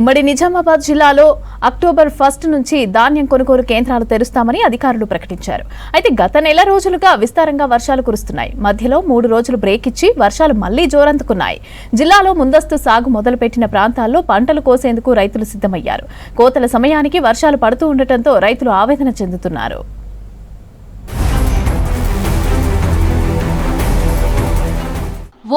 ఉమ్మడి నిజామాబాద్ జిల్లాలో అక్టోబర్ 1 నుంచి ధాన్యం కొనుగోలు కేంద్రాలు తెరుస్తామని అధికారులు ప్రకటించారు. అయితే గత నెల రోజులుగా విస్తారంగా వర్షాలు కురుస్తున్నాయి. మధ్యలో 3 రోజులు బ్రేక్ ఇచ్చి వర్షాలు మళ్లీ జోరందుకున్నాయి. జిల్లాలో ముందస్తు సాగు మొదలుపెట్టిన ప్రాంతాల్లో పంటలు కోసేందుకు రైతులు సిద్ధమయ్యారు. కోతల సమయానికి వర్షాలు పడుతూ ఉండటంతో రైతులు ఆవేదన చెందుతున్నారు.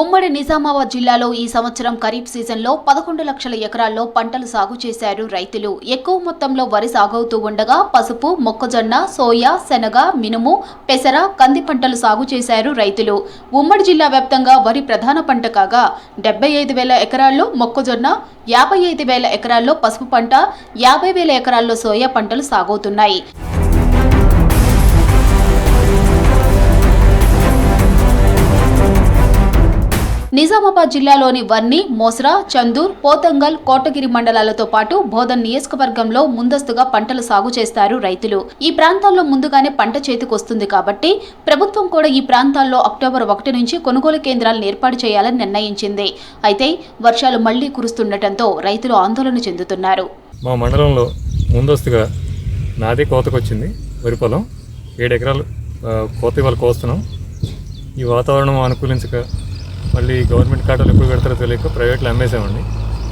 ఉమ్మడి నిజామాబాద్ జిల్లాలో ఈ సంవత్సరం ఖరీఫ్ సీజన్లో 11 లక్షల ఎకరాల్లో పంటలు సాగు చేశారు రైతులు. ఎక్కువ మొత్తంలో వరి సాగవుతూ ఉండగా పసుపు, మొక్కజొన్న, సోయా, శనగ, మినుము, పెసర, కంది పంటలు సాగు చేశారు రైతులు. ఉమ్మడి జిల్లా వ్యాప్తంగా వరి ప్రధాన పంట కాగా 75,000 ఎకరాల్లో మొక్కజొన్న, 55,000 ఎకరాల్లో పసుపు పంట, 50,000 ఎకరాల్లో సోయా పంటలు సాగవుతున్నాయి. నిజామాబాద్ జిల్లాలోని వర్ని, మోస్రా, చందూర్, పోతంగల్, కోటగిరి మండలాలతో పాటు బోధన్ నియోజకవర్గంలో ముందస్తుగా పంటలు సాగు చేస్తారు రైతులు. ఈ ప్రాంతాల్లో ముందుగానే పంట చేతికొస్తుంది కాబట్టి ప్రభుత్వం కూడా ఈ ప్రాంతాల్లో అక్టోబర్ 1 నుంచి కొనుగోలు కేంద్రాలను ఏర్పాటు చేయాలని నిర్ణయించింది. అయితే వర్షాలు మళ్లీ కురుస్తుండటంతో రైతులు ఆందోళన చెందుతున్నారు. మా మండలంలో ముందస్తుగా నాదే కోతకొచ్చింది. వరి పొలం 7 ఎకరాలు కోత ఇవాళ కోస్తున్నాం. ఈ వాతావరణం అనుకూలించక మళ్ళీ గవర్నమెంట్ కాటాలు ఎప్పుడు పెడతారో తెలియక ప్రైవేట్లో అమ్మేసామండి.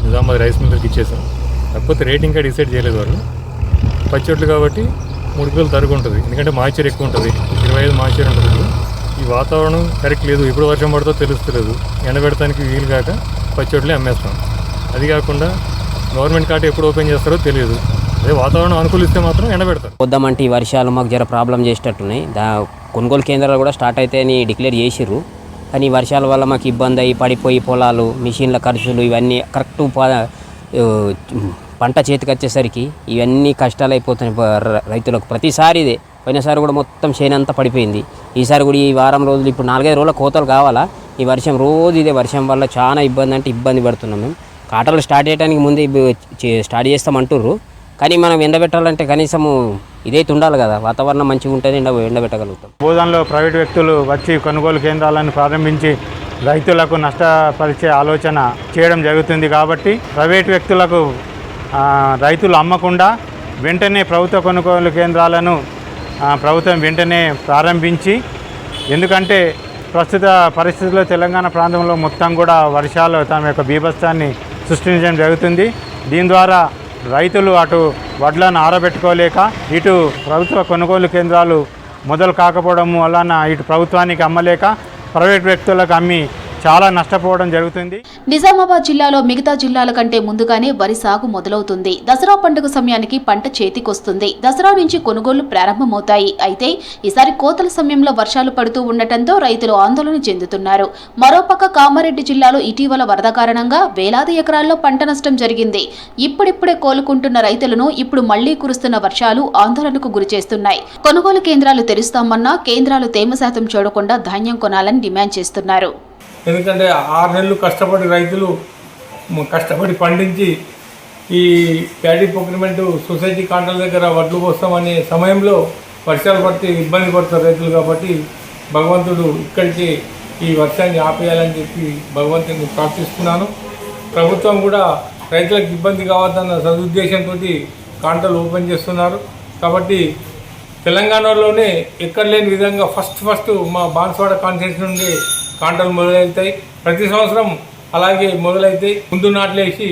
నిజామాబాద్ రైస్ మిల్లర్కి ఇచ్చేసాం. కాకపోతే రేట్ ఇంకా డిసైడ్ చేయలేదు వాళ్ళు. పచ్చొట్లు కాబట్టి 3 కిలోలు తరుగు ఉంటుంది. ఎందుకంటే మాయిశ్చర్ ఎక్కువ ఉంటుంది, 25 మాయిశ్చర్ ఉంటుంది. ఈ వాతావరణం కరెక్ట్ లేదు. ఎప్పుడు వర్షం పడుతుందో తెలుస్తలేదు. ఎండబెడటానికి వీలు కాక పచ్చొట్లే అమ్మేస్తాం. అది కాకుండా గవర్నమెంట్ కాట ఎప్పుడు ఓపెన్ చేస్తారో తెలియదు. అదే వాతావరణం అనుకూలిస్తే మాత్రం ఎండబెడతారు. వద్దామంటే ఈ వర్షాలు మాకు జర ప్రాబ్లం చేసేటట్టున్నాయి. కొనుగోలు కేంద్రాలు కూడా స్టార్ట్ అయితే అని డిక్లేర్ చేసిర్రు. కానీ వర్షాల వల్ల మాకు ఇబ్బంది అయ్యి పడిపోయి పొలాలు, మిషన్ల ఖర్చులు ఇవన్నీ కరెక్ట్ పంట చేతికి వచ్చేసరికి ఇవన్నీ కష్టాలు అయిపోతున్నాయి రైతులకు. ప్రతిసారి ఇదే. పోయినసారి కూడా మొత్తం చేనంతా పడిపోయింది. ఈసారి కూడా ఈ వారం రోజులు ఇప్పుడు 4-5 రోజుల కోతలు కావాలా. ఈ వర్షం రోజు ఇదే వర్షం వల్ల చాలా ఇబ్బంది అంటే ఇబ్బంది పడుతున్నాం మేము. కాటలు స్టార్ట్ చేయడానికి ముందే స్టార్ట్ చేస్తామంటుర్రు. కానీ మనం ఎండబెట్టాలంటే కనీసము ఇదైతే ఉండాలి కదా. వాతావరణం మంచిగా ఉంటేనే ఎండబెట్టగలుగుతాం. బోధనలో ప్రైవేట్ వ్యక్తులు వచ్చి కొనుగోలు కేంద్రాలను ప్రారంభించి రైతులకు నష్టపరిచే ఆలోచన చేయడం జరుగుతుంది. కాబట్టి ప్రైవేట్ వ్యక్తులకు రైతులు అమ్మకుండా వెంటనే ప్రభుత్వ కొనుగోలు కేంద్రాలను ప్రభుత్వం వెంటనే ప్రారంభించి, ఎందుకంటే ప్రస్తుత పరిస్థితుల్లో తెలంగాణ ప్రాంతంలో మొత్తం కూడా వర్షాలు తమ యొక్క బీభత్సాన్ని సృష్టించడం జరుగుతుంది. దీని ద్వారా రైతులు అటు వడ్లను ఆరబెట్టుకోలేక ఇటు ప్రభుత్వ కొనుగోలు కేంద్రాలు మొదలు కాకపోవడం వలన ఇటు ప్రభుత్వానికి అమ్మలేక ప్రైవేట్ వ్యక్తులకు అమ్మి చాలా నష్టపోవడం జరుగుతుంది. నిజామాబాద్ జిల్లాలో మిగతా జిల్లాల కంటే ముందుగానే వరి సాగు మొదలవుతుంది. దసరా పండుగ సమయానికి పంట చేతికొస్తుంది. దసరా నుంచి కొనుగోళ్లు ప్రారంభమవుతాయి. అయితే ఈసారి కోతల సమయంలో వర్షాలు పడుతూ ఉండటంతో రైతులు ఆందోళన చెందుతున్నారు. మరోపక్క కామారెడ్డి జిల్లాలో ఇటీవల వరద కారణంగా వేలాది ఎకరాల్లో పంట నష్టం జరిగింది. ఇప్పుడిప్పుడే కోలుకుంటున్న రైతులను ఇప్పుడు మళ్లీ కురుస్తున్న వర్షాలు ఆందోళనకు గురిచేస్తున్నాయి. కొనుగోలు కేంద్రాలు తెరుస్తామన్నా కేంద్రాలు తేమ శాతం చూడకుండా ధాన్యం కొనాలని డిమాండ్ చేస్తున్నారు. ఎందుకంటే 6 నెలలు కష్టపడి రైతులు కష్టపడి పండించి ఈ ప్యాడీ ప్రొక్యూర్మెంట్ సొసైటీ కాంట్రాల దగ్గర వడ్లు పోస్తామనే సమయంలో వర్షాలు పడితే ఇబ్బంది పడతారు రైతులు. కాబట్టి భగవంతుడు ఇక్కడికి ఈ వర్షాన్ని ఆపేయాలని చెప్పి భగవంతుని ప్రార్థిస్తున్నాను. ప్రభుత్వం కూడా రైతులకు ఇబ్బంది కావద్దన్న సదుద్దేశంతో కాంట్రాలు ఓపెన్ చేస్తున్నారు. కాబట్టి తెలంగాణలోనే ఎక్కడ లేని విధంగా ఫస్ట్ మా బాన్స్వాడ కాన్స్టిట్యూన్సీ నుండి కాంటలు మొదలవుతాయి. ప్రతి సంవత్సరం అలాగే మొదలవుతాయి. ముందు నాట్లేసి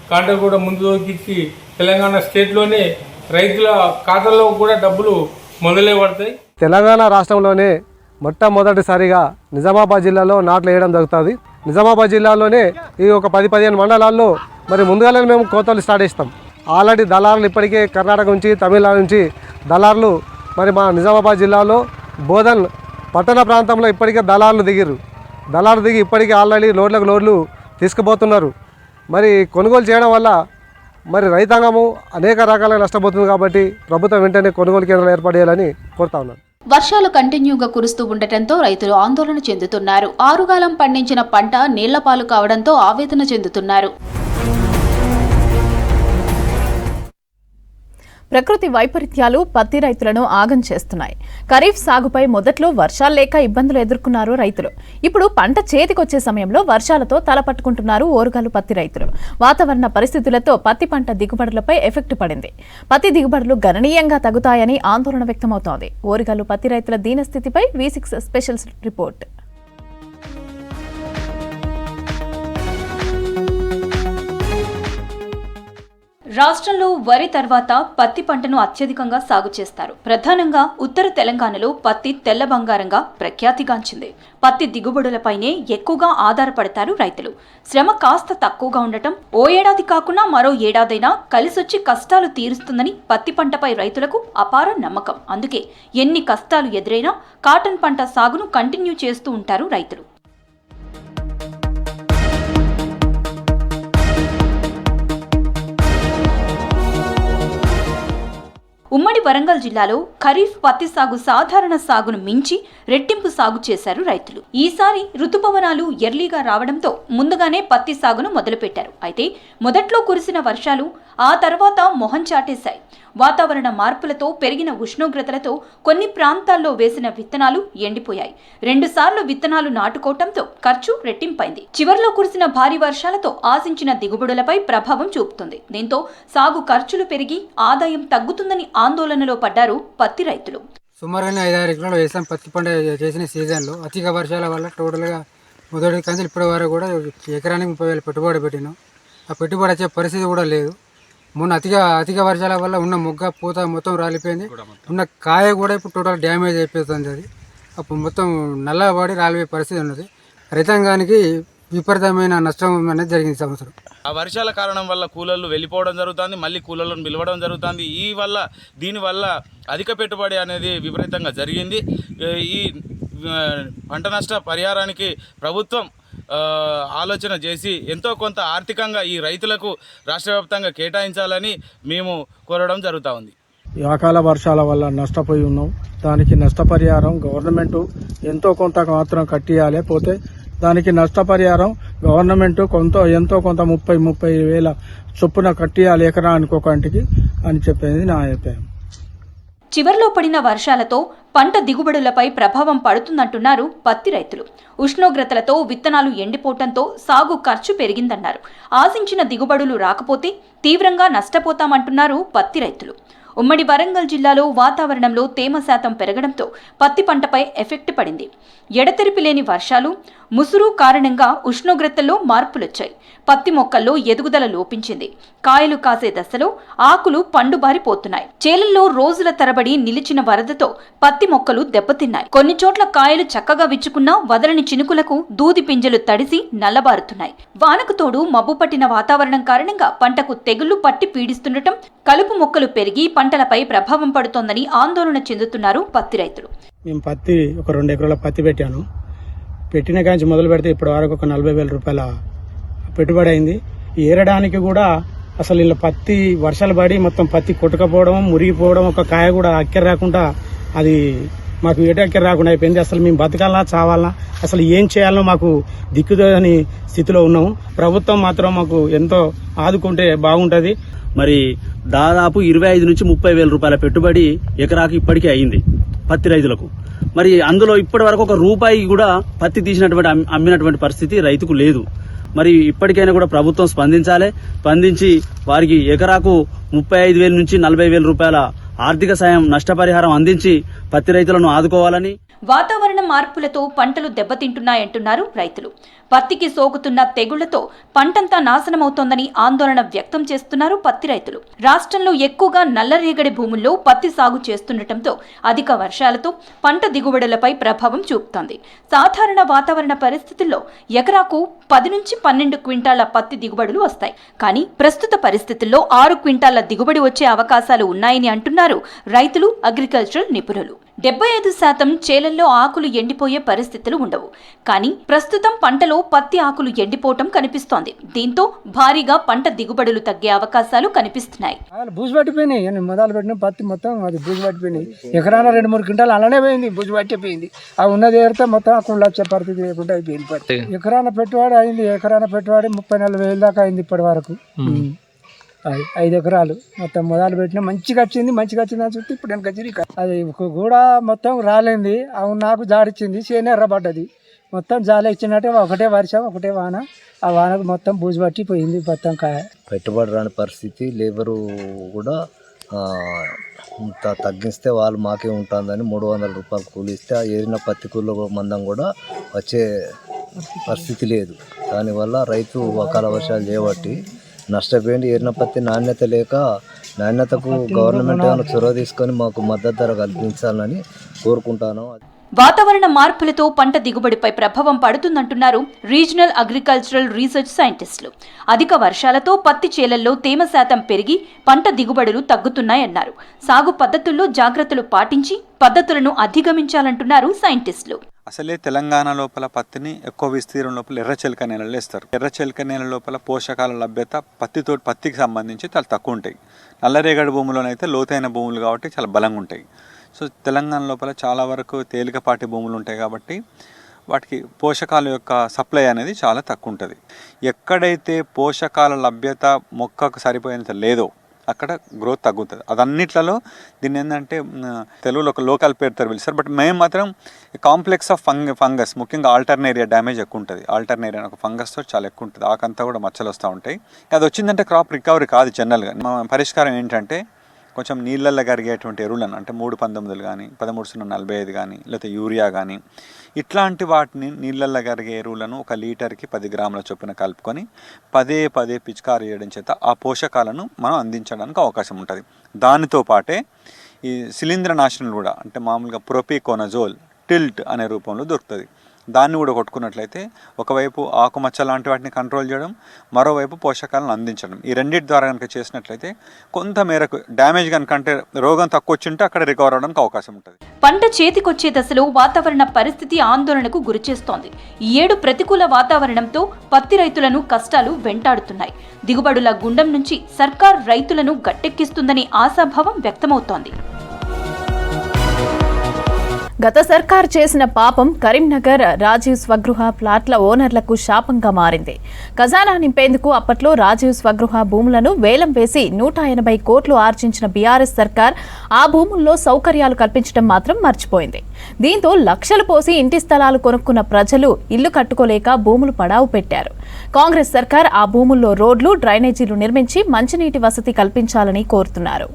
కాంటలు కూడా ముందు దొరికించి తెలంగాణ స్టేట్లోనే రైతుల ఖాతాల్లో కూడా డబ్బులు మొదలై పడతాయి. తెలంగాణ రాష్ట్రంలోనే మొట్టమొదటిసారిగా నిజామాబాద్ జిల్లాలో నాట్లు వేయడం జరుగుతుంది. నిజామాబాద్ జిల్లాలోనే ఈ ఒక 10-15 మండలాల్లో మరి ముందుగానే మేము కోతలు స్టార్ట్ చేస్తాం. ఆల్రెడీ దళారులు ఇప్పటికే కర్ణాటక నుంచి, తమిళనాడు నుంచి దళారులు మరి మా నిజామాబాద్ జిల్లాలో బోధన్ పట్టణ ప్రాంతంలో ఇప్పటికే దళారులు దిగి ఇప్పటికీ ఆల్రెడీ లోడ్లకు లోడ్లు తీసుకుపోతున్నారు. మరి కొనుగోలు చేయడం వల్ల మరి రైతాంగము అనేక రకాలుగా నష్టపోతుంది. కాబట్టి ప్రభుత్వం వెంటనే కొనుగోలు కేంద్రాలు ఏర్పాటు చేయాలని కోరుతా ఉన్నాను. వర్షాలు కంటిన్యూగా కురుస్తూ ఉండటంతో రైతులు ఆందోళన చెందుతున్నారు. ఆరుగాలం పండించిన పంట నీళ్లపాలు కావడంతో ఆవేదన చెందుతున్నారు. ప్రకృతి వైపరీత్యాలు పత్తి రైతులను ఆగం చేస్తున్నాయి. ఖరీఫ్ సాగుపై మొదట్లో వర్షాలు లేక ఇబ్బందులు ఎదుర్కొన్నారు రైతులు. ఇప్పుడు పంట చేతికొచ్చే సమయంలో వర్షాలతో తలపట్టుకుంటున్నారు ఓరుగల్లు పత్తి రైతులు. వాతావరణ పరిస్థితులతో పత్తి పంట దిగుబడులపై ఎఫెక్ట్ పడింది. పత్తి దిగుబడులు గణనీయంగా తగ్గుతాయని ఆందోళన వ్యక్తమవుతోంది. ఓరుగల్లు పత్తి రైతుల దీనస్థితిపై V6 స్పెషల్ రిపోర్ట్. రాష్ట్రంలో వరి తర్వాత పత్తి పంటను అత్యధికంగా సాగు చేస్తారు. ప్రధానంగా ఉత్తర తెలంగాణలో పత్తి తెల్ల బంగారంగా ప్రఖ్యాతిగాంచింది. పత్తి దిగుబడులపైనే ఎక్కువగా ఆధారపడతారు రైతులు. శ్రమ కాస్త తక్కువగా ఉండటం, ఓ ఏడాది కాకుండా మరో ఏడాదైనా కలిసొచ్చి కష్టాలు తీరుస్తుందని పత్తి పంటపై రైతులకు అపార నమ్మకం. అందుకే ఎన్ని కష్టాలు ఎదురైనా కాటన్ పంట సాగును కంటిన్యూ చేస్తూ ఉంటారు రైతులు. ఉమ్మడి వరంగల్ జిల్లాలో ఖరీఫ్ పత్తి సాగు సాధారణ సాగును మించి రెట్టింపు సాగు చేశారు రైతులు. ఈసారి రుతుపవనాలు ఎర్లీగా రావడంతో ముందుగానే పత్తి సాగును మొదలుపెట్టారు. అయితే మొదట్లో కురిసిన వర్షాలు ఆ తర్వాత మొహం చాటేశాయి. వాతావరణ మార్పులతో పెరిగిన ఉష్ణోగ్రతలతో కొన్ని ప్రాంతాల్లో వేసిన విత్తనాలు ఎండిపోయాయి. 2 సార్లు విత్తనాలు నాటుకోవటంతో ఖర్చు రెట్టింపైంది. చివర్లో కురిసిన భారీ వర్షాలతో ఆశించిన దిగుబడులపై ప్రభావం చూపుతుంది. దీంతో సాగు ఖర్చులు పెరిగి ఆదాయం తగ్గుతుందని ఆందోళనలో పడ్డారు పత్తి రైతులు. సుమారుగా 5-6 ఎకరాలు వేసాం. పత్తి పంట చేసిన సీజన్లో అధిక వర్షాల వల్ల టోటల్గా మొదటి కంచి ఇప్పటి వరకు కూడా ఎకరానికి 30,000 పెట్టుబడి పెట్టినాం. ఆ పెట్టుబడి వచ్చే పరిస్థితి కూడా లేదు. మొన్న అధిక వర్షాల వల్ల ఉన్న మొగ్గ పూత మొత్తం రాలిపోయింది. ఉన్న కాయ కూడా ఇప్పుడు టోటల్ డ్యామేజ్ అయిపోతుంది. అది అప్పుడు మొత్తం నల్లబడి రాలిపోయే పరిస్థితి ఉన్నది. రైతాంగానికి విపరీతమైన నష్టం అనేది జరిగింది సంవత్సరం. ఆ వర్షాల కారణం వల్ల కూలర్లు వెళ్ళిపోవడం జరుగుతుంది, మళ్ళీ కూలర్లను పిలవడం జరుగుతుంది. దీనివల్ల అధిక పెట్టుబడి అనేది విపరీతంగా జరిగింది. ఈ పంట నష్ట పరిహారానికి ప్రభుత్వం ఆలోచన చేసి ఎంతో కొంత ఆర్థికంగా ఈ రైతులకు రాష్ట్ర వ్యాప్తంగా కేటాయించాలని మేము కోరడం జరుగుతూ ఉంది. ఈ అకాల వర్షాల వల్ల నష్టపోయి ఉన్నాం. దానికి నష్టపరిహారం గవర్నమెంట్ ఎంతో కొంత మాత్రం కట్టియాలి. పోతే దానికి నష్టపరిహారం గవర్నమెంట్ ఎంతో కొంత 30,000 వేల చొప్పున కట్టియాలి ఎకరానికి ఒకంటికి అని చెప్పేది నా అభిప్రాయం. చివర్లో పడిన వర్షాలతో పంట దిగుబడులపై ప్రభావం పడుతుందంటున్నారు పత్తి రైతులు. ఉష్ణోగ్రతలతో విత్తనాలు ఎండిపోవడంతో సాగు ఖర్చు పెరిగిందన్నారు. ఆశించిన దిగుబడులు రాకపోతే తీవ్రంగా నష్టపోతామంటున్నారు పత్తి రైతులు. ఉమ్మడి వరంగల్ జిల్లాలో వాతావరణంలో తేమ శాతం పెరగడంతో పత్తి పంటపై ఎఫెక్ట్ పడింది. ఎడతెరిపి లేని వర్షాలు, ముసురు కారణంగా ఉష్ణోగ్రతల్లో మార్పులొచ్చాయి. పత్తి మొక్కల్లో ఎదుగుదల లోపించింది. కాయలు కాసే దశలో ఆకులు పండుబారిపోతున్నాయి. చేలల్లో రోజుల తరబడి నిలిచిన వరదతో పత్తి మొక్కలు దెబ్బతిన్నాయి. కొన్ని చోట్ల కాయలు చక్కగా విచ్చుకున్నా వదలని చినుకులకు దూది పింజలు తడిసి నల్లబారుతున్నాయి. వానకు తోడు మబ్బు పట్టిన వాతావరణం కారణంగా పంటకు తెగుళ్లు పట్టి పీడిస్తుండటం, కలుపు మొక్కలు పెరిగి పంటలపై ప్రభావం పడుతోందని ఆందోళన చెందుతున్నారు పత్తి రైతులు. మేము పత్తి ఒక 2 ఎకరాల పత్తి పెట్టాను. పెట్టిన కాంచి మొదలు పెడితే ఇప్పటి వరకు ఒక 40,000 రూపాయల పెట్టుబడి అయింది. ఏరడానికి కూడా అసలు ఇలా పత్తి వర్షాలు పడి మొత్తం పత్తి కొట్టుకపోవడం, మురిగిపోవడం, ఒక కాయ కూడా అక్కెర రాకుండా అది మాకు ఎక్కర రాకుండా అయిపోయింది. అసలు మేము బతకాలనా చావాలనా అసలు ఏం చేయాలనో మాకు దిక్కుదని స్థితిలో ఉన్నాము. ప్రభుత్వం మాత్రం మాకు ఎంతో ఆదుకుంటే బాగుంటుంది. మరి దాదాపు 25 నుంచి 30,000 రూపాయల పెట్టుబడి ఎకరాకి ఇప్పటికే అయింది పత్తి రైతులకు. మరి అందులో ఇప్పటి వరకు ఒక రూపాయి కూడా పత్తి తీసినటువంటి అమ్మినటువంటి పరిస్థితి రైతుకు లేదు. మరి ఇప్పటికైనా కూడా ప్రభుత్వం స్పందించి వారికి ఎకరాకు 35,000 నుంచి 40,000 రూపాయల ఆర్థిక సాయం నష్టపరిహారం అందించి పత్తి రైతులను ఆదుకోవాలని. వాతావరణ మార్పులతో పంటలు దెబ్బతింటున్నాయంటున్నారు రైతులు. పత్తికి సోకుతున్న తెగుళ్లతో పంటంతా నాశనమవుతోందని ఆందోళన వ్యక్తం చేస్తున్నారు పత్తి రైతులు. రాష్ట్రంలో ఎక్కువగా నల్లరేగడి భూముల్లో పత్తి సాగు చేస్తుండటంతో అధిక వర్షాలతో పంట దిగుబడులపై ప్రభావం చూపుతోంది. సాధారణ వాతావరణ పరిస్థితుల్లో ఎకరాకు 10 నుంచి 12 క్వింటాళ్ల పత్తి దిగుబడులు వస్తాయి. కానీ ప్రస్తుత పరిస్థితుల్లో 6 క్వింటాళ్ల దిగుబడి వచ్చే అవకాశాలు ఉన్నాయని అంటున్నారు రైతులు, అగ్రికల్చరల్ నిపుణులు. 75% చేలల్లో ఆకులు ఎండిపోయే పరిస్థితులు ఉండవు. కానీ ప్రస్తుతం పంటలో పత్తి ఆకులు ఎండిపోవటం కనిపిస్తోంది. దీంతో భారీగా పంట దిగుబడులు తగ్గే అవకాశాలు కనిపిస్తున్నాయి. బూజు పట్టిపోయినాయి. మొదలు పెట్టిన పత్తి మొత్తం అది బూజు పట్టిపోయినాయి. ఎకరాన 2-3 క్వింటాలు అలానే పోయింది, బూజు పట్టిపోయింది. ఆ ఉన్నది ఏరితే మొత్తం అకౌంట్లో వచ్చే పరిస్థితి లేకుండా అయిపోయింది పత్తి. ఎకరాన పెట్టుబడి అయింది. ఎకరాన పెట్టుబడి 30-40 వేలు దాకా అయింది ఇప్పటి వరకు. అది 5 ఎకరాలు మొత్తం మొదలు పెట్టినా మంచిగా వచ్చింది అని చూస్తే ఇప్పుడు వెనక చిరి అది కూడా మొత్తం రాలేంది అవు నాకు జాడిచ్చింది చేనే ఎర్రబడ్డది మొత్తం జాల ఇచ్చినట్టే ఒకటే వర్షం ఒకటే వాన ఆ వానకు మొత్తం బూజు పట్టిపోయింది మొత్తం కాయ. పెట్టుబడి రాని పరిస్థితి, లేబరు కూడా తగ్గిస్తే వాళ్ళు మాకే ఉంటుందని 300 రూపాయలు కూలి ఇస్తే ఆ ఏరిన పత్తి కూల మందం కూడా వచ్చే పరిస్థితి లేదు. దానివల్ల రైతు అకాల వర్షాలు చేయబట్టి నష్టపోయింది. ఏరిన పత్తి నాణ్యత లేక నాణ్యతకు గవర్నమెంట్ ఏమైనా చొరవ తీసుకొని మాకు మద్దతు ధర కల్పించాలని కోరుకుంటాను. వాతావరణ మార్పులతో పంట దిగుబడిపై ప్రభావం పడుతుందంటున్నారు రీజనల్ అగ్రికల్చరల్ రీసెర్చ్ సైంటిస్టులు. అధిక వర్షాలతో పత్తి చేలల్లో తేమ శాతం పెరిగి పంట దిగుబడులు తగ్గుతున్నాయన్నారు. సాగు పద్ధతుల్లో జాగ్రత్తలు పాటించి పద్ధతులను అధిగమించాలంటున్నారు సైంటిస్టులు. అసలే తెలంగాణ లోపల పత్తిని ఎక్కువ విస్తీర్ణం లోపల ఎర్రచెలక నేలలు వేస్తారు. ఎర్రచెలక నేల లోపల పోషకాల లభ్యత పత్తికి సంబంధించి చాలా తక్కువ ఉంటాయి. నల్లరేగడి భూములోనైతే లోతైన భూములు కాబట్టి చాలా బలంగా ఉంటాయి. సో తెలంగాణ లోపల చాలా వరకు తేలికపాటి భూములు ఉంటాయి కాబట్టి వాటికి పోషకాల యొక్క సప్లై అనేది చాలా తక్కువ ఉంటుంది. ఎక్కడైతే పోషకాల లభ్యత మొక్కకు సరిపోయేంత లేదో అక్కడ గ్రోత్ తగ్గుతుంది. అదన్నిట్లలో దీన్ని ఏంటంటే తెలుగులో ఒక లోకల్ పేరుతో పిలుస్తారు. బట్ మేము మాత్రం కాంప్లెక్స్ ఆఫ్ ఫంగస్, ముఖ్యంగా ఆల్టర్నేరియా డ్యామేజ్ ఎక్కువ ఉంటుంది. ఆల్టర్నేరియా ఒక ఫంగస్తో చాలా ఎక్కువ ఉంటుంది. ఆకంతా కూడా మచ్చలు వస్తూ ఉంటాయి. అది వచ్చిందంటే క్రాప్ రికవరీ కాదు. జనరల్గా మా పరిష్కారం ఏంటంటే కొంచెం నీళ్ళల్లో కరిగేటువంటి ఎరువులను అంటే 319 కానీ 1345 కానీ లేకపోతే యూరియా కానీ ఇట్లాంటి వాటిని నీళ్ళల్లో కరిగే ఎరువులను 1 లీటర్కి 10 గ్రాముల చొప్పున కలుపుకొని పదే పిచికారీ చేయడం చేత ఆ పోషకాలను మనం అందించడానికి అవకాశం ఉంటుంది. దానితో పాటే ఈ శిలీంద్రనాశనలు కూడా అంటే మామూలుగా ప్రొపికోనజోల్ టిల్ట్ అనే రూపంలో దొరుకుతుంది. దాన్ని కూడా కొట్టుకున్నట్లయితే ఒకవైపు ఆకుమచ్చ లాంటి వాటిని కంట్రోల్ చేయడం, మరోవైపు పోషకాలను అందించడం, ఈ రెండింటి ద్వారా కనుక చేసినట్లయితే కొంత మేరకు డ్యామేజ్ కనుక అంటే రోగం తక్కువ వచ్చింటే అక్కడ రికవర్ అవడానికి అవకాశం ఉంటుంది. పంట చేతికొచ్చే దశలో వాతావరణ పరిస్థితి ఆందోళనకు గురిచేస్తోంది. ఈ ఏడు ప్రతికూల వాతావరణంతో పత్తి రైతులను కష్టాలు వెంటాడుతున్నాయి. దిగుబడుల గుండం నుంచి సర్కార్ రైతులను గట్టెక్కిస్తుందని ఆశాభావం వ్యక్తమవుతోంది. గత సర్కార్ చేసిన పాపం కరీంనగర్ రాజీవ్ స్వగృహ ప్లాట్ల ఓనర్లకు శాపంగా మారింది. ఖజానా నింపేందుకు అప్పట్లో రాజీవ్ స్వగృహ భూములను వేలం వేసి 180 కోట్లు ఆర్జించిన బీఆర్ఎస్ సర్కార్ ఆ భూముల్లో సౌకర్యాలు కల్పించడం మాత్రం మర్చిపోయింది. దీంతో లక్షలు పోసి ఇంటి స్థలాలు కొనుక్కున్న ప్రజలు ఇల్లు కట్టుకోలేక భూములు పడావు పెట్టారు. కాంగ్రెస్ సర్కార్ ఆ భూముల్లో రోడ్లు, డ్రైనేజీలు నిర్మించి మంచినీటి వసతి కల్పించాలని కోరుతున్నారు.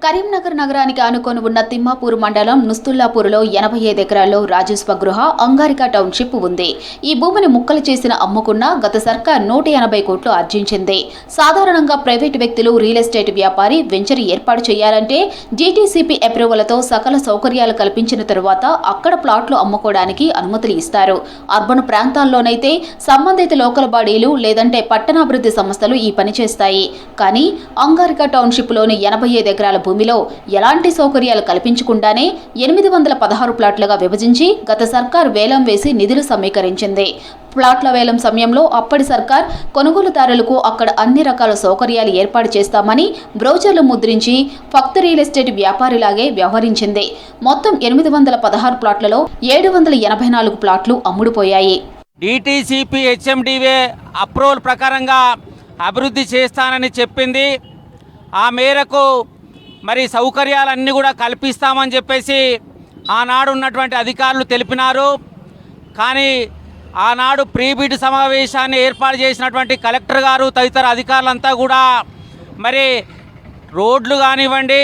కరీంనగర్ నగరానికి ఆనుకొని ఉన్న తిమ్మాపూర్ మండలం నుస్తుల్లాపూర్లో 85 ఎకరాల్లో రాజీవ్ స్వగృహ అంగారిక టౌన్షిప్ ఉంది. ఈ భూమిని ముక్కలు చేసిన అమ్ముకున్న గత సర్కార్ 180 కోట్లు ఆర్జించింది. సాధారణంగా ప్రైవేటు వ్యక్తులు రియల్ ఎస్టేట్ వ్యాపారి వెంచర్ ఏర్పాటు చేయాలంటే జీటీసీపీ అప్రూవల్తో సకల సౌకర్యాలు కల్పించిన తరువాత అక్కడ ప్లాట్లు అమ్ముకోవడానికి అనుమతులు ఇస్తారు. అర్బన్ ప్రాంతాల్లోనైతే సంబంధిత లోకల్ బాడీలు లేదంటే పట్టణాభివృద్ధి సంస్థలు ఈ పని చేస్తాయి. కానీ అంగారిక టౌన్షిప్లోని 85 ఎకరాల భూమిలో ఎలాంటి సౌకర్యాలు కల్పించకుండానే 816 ప్లాట్లుగా విభజించి గత సర్కార్ వేలం వేసి నిధులు సమీకరించింది. ప్లాట్ల వేలం సమయంలో అప్పటి సర్కార్ కొనుగోలుదారులకు అక్కడ అన్ని రకాల సౌకర్యాలు ఏర్పాటు చేస్తామని బ్రోచర్లు ముద్రించి ఫక్త్ రియల్ ఎస్టేట్ వ్యాపారిలాగే వ్యవహరించింది. మొత్తం 816 ప్లాట్లలో 784 ప్లాట్లు అమ్ముడుపోయాయి. డిటిసిపి హెచ్ఎండివే అప్రూవల్ ప్రకారంగా అభివృద్ధి చేస్తానని చెప్పింది. ఆ మేరకు మరి సౌకర్యాలన్నీ కూడా కల్పిస్తామని చెప్పేసి ఆనాడు ఉన్నటువంటి అధికారులు తెలిపినారు. కానీ ఆనాడు ప్రీబిడ్ సమావేశాన్ని ఏర్పాటు చేసినటువంటి కలెక్టర్ గారు తదితర అధికారులంతా కూడా మరి రోడ్లు కానివ్వండి,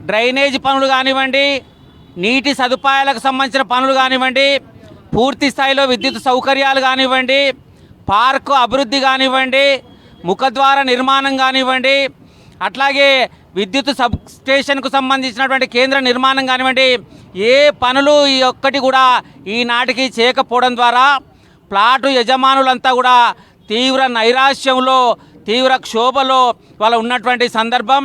డ్రైనేజ్ పనులు కానివ్వండి, నీటి సదుపాయాలకు సంబంధించిన పనులు కానివ్వండి, పూర్తి స్థాయిలో విద్యుత్ సౌకర్యాలు కానివ్వండి, పార్కు అభివృద్ధి కానివ్వండి, ముఖద్వార నిర్మాణం కానివ్వండి, అట్లాగే విద్యుత్ సబ్ స్టేషన్కు సంబంధించినటువంటి కేంద్ర నిర్మాణం కానివ్వండి, ఏ పనులు ఈ ఒక్కటి కూడా ఈనాటికి చేయకపోవడం ద్వారా ప్లాటు యజమానులంతా కూడా తీవ్ర నైరాశ్యంలో, తీవ్ర క్షోభలో వాళ్ళు ఉన్నటువంటి సందర్భం.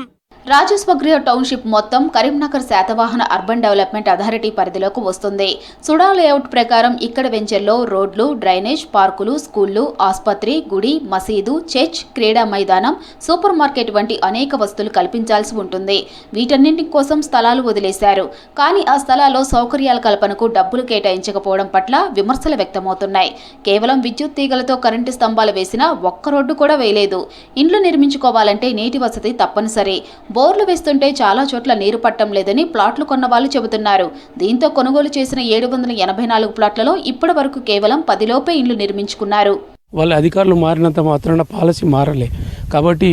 రాజస్వగృహ టౌన్షిప్ మొత్తం Karimnagar Satavahana urban development authority పరిధిలోకి వస్తుంది. సుడా లేఅవుట్ ప్రకారం ఇక్కడ వెంచర్లో రోడ్లు, డ్రైనేజ్, పార్కులు, స్కూళ్లు, ఆసుపత్రి, గుడి, మసీదు, చర్చ్, క్రీడా మైదానం, సూపర్ మార్కెట్ వంటి అనేక వస్తువులు కల్పించాల్సి ఉంటుంది. వీటన్నింటి కోసం స్థలాలు వదిలేశారు. కానీ ఆ స్థలాల్లో సౌకర్యాల కల్పనకు డబ్బులు కేటాయించకపోవడం పట్ల విమర్శలు వ్యక్తమవుతున్నాయి. కేవలం విద్యుత్ తీగలతో కరెంటు స్తంభాలు వేసినా ఒక్క రోడ్డు కూడా వేయలేదు. ఇండ్లు నిర్మించుకోవాలంటే నీటి వసతి తప్పనిసరి. బోర్లు వేస్తుంటే చాలా చోట్ల నీరు పట్టం లేదని ప్లాట్లు కొన్న వాళ్ళు చెబుతున్నారు. దీంతో కొనుగోలు చేసిన 784 ప్లాట్లలో ఇప్పటి వరకు కేవలం 10 లోపే ఇండ్లు నిర్మించుకున్నారు. వాళ్ళ అధికారులు మారినంత మాత్రాన పాలసీ మారలే. కాబట్టి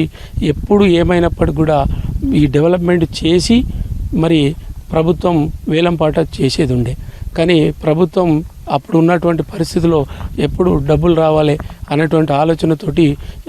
ఎప్పుడు ఏమైనప్పటికీ కూడా ఈ డెవలప్మెంట్ చేసి మరి ప్రభుత్వం వేలంపాట చేసేది ఉండే. కానీ ప్రభుత్వం అప్పుడు ఉన్నటువంటి పరిస్థితిలో ఎప్పుడు డబ్బులు రావాలి అనేటువంటి ఆలోచనతోటి